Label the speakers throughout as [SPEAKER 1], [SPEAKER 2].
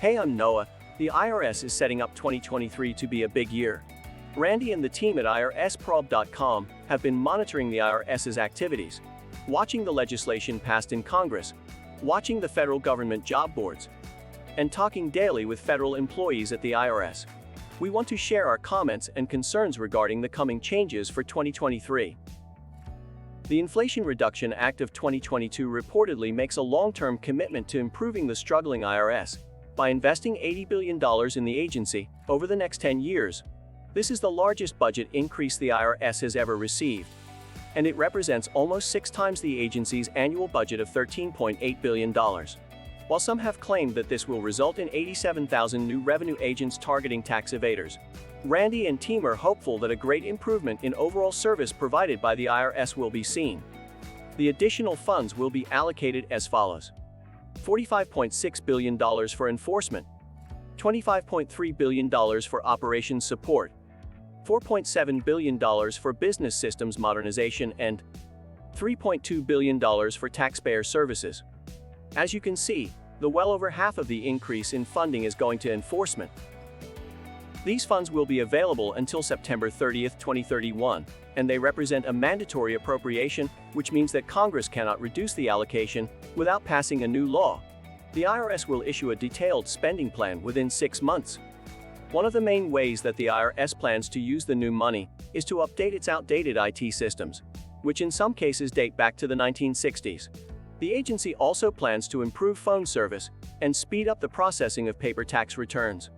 [SPEAKER 1] Hey, I'm Noah. The IRS is setting up 2023 to be a big year. Randy and the team at IRSProb.com have been monitoring the IRS's activities, watching the legislation passed in Congress, watching the federal government job boards, and talking daily with federal employees at the IRS. We want to share our comments and concerns regarding the coming changes for 2023. The Inflation Reduction Act of 2022 reportedly makes a long-term commitment to improving the struggling IRS by investing $80 billion in the agency over the next 10 years. This is the largest budget increase the IRS has ever received, and it represents almost 6 times the agency's annual budget of $13.8 billion. While some have claimed that this will result in 87,000 new revenue agents targeting tax evaders, Randy and team are hopeful that a great improvement in overall service provided by the IRS will be seen. The additional funds will be allocated as follows: $45.6 billion for enforcement, $25.3 billion for operations support, $4.7 billion for business systems modernization, and $3.2 billion for taxpayer services. As you can see, well over half of the increase in funding is going to enforcement. These funds will be available until September 30, 2031, and they represent a mandatory appropriation, which means that Congress cannot reduce the allocation without passing a new law. The IRS will issue a detailed spending plan within 6 months. One of the main ways that the IRS plans to use the new money is to update its outdated IT systems, which in some cases date back to the 1960s. The agency also plans to improve phone service and speed up the processing of paper tax returns.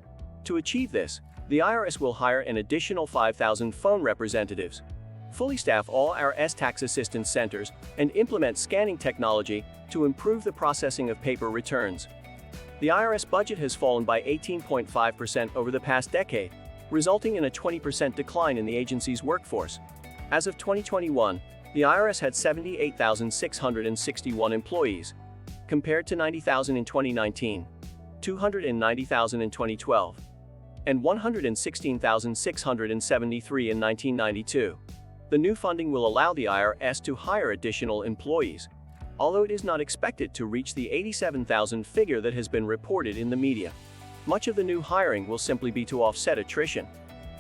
[SPEAKER 1] To achieve this, the IRS will hire an additional 5,000 phone representatives, fully staff all IRS tax assistance centers, and implement scanning technology to improve the processing of paper returns. The IRS budget has fallen by 18.5% over the past decade, resulting in a 20% decline in the agency's workforce. As of 2021, the IRS had 78,661 employees, compared to 90,000 in 2019, 290,000 in 2012, and 116,673 in 1992. The new funding will allow the IRS to hire additional employees, although it is not expected to reach the 87,000 figure that has been reported in the media. Much of the new hiring will simply be to offset attrition,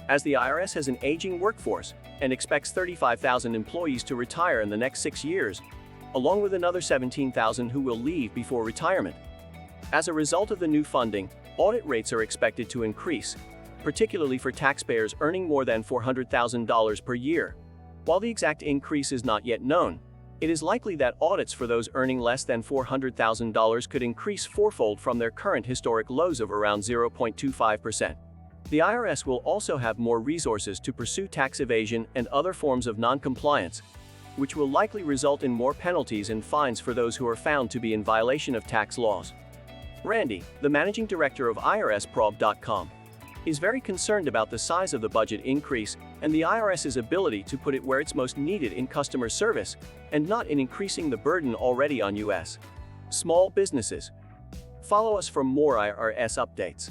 [SPEAKER 1] as the IRS has an aging workforce and expects 35,000 employees to retire in the next 6 years, along with another 17,000 who will leave before retirement. As a result of the new funding, audit rates are expected to increase, particularly for taxpayers earning more than $400,000 per year. While the exact increase is not yet known, it is likely that audits for those earning less than $400,000 could increase fourfold from their current historic lows of around 0.25%. The IRS will also have more resources to pursue tax evasion and other forms of non-compliance, which will likely result in more penalties and fines for those who are found to be in violation of tax laws. Randy, the managing director of IRSProb.com, is very concerned about the size of the budget increase and the IRS's ability to put it where it's most needed in customer service and not in increasing the burden already on U.S. small businesses. Follow us for more IRS updates.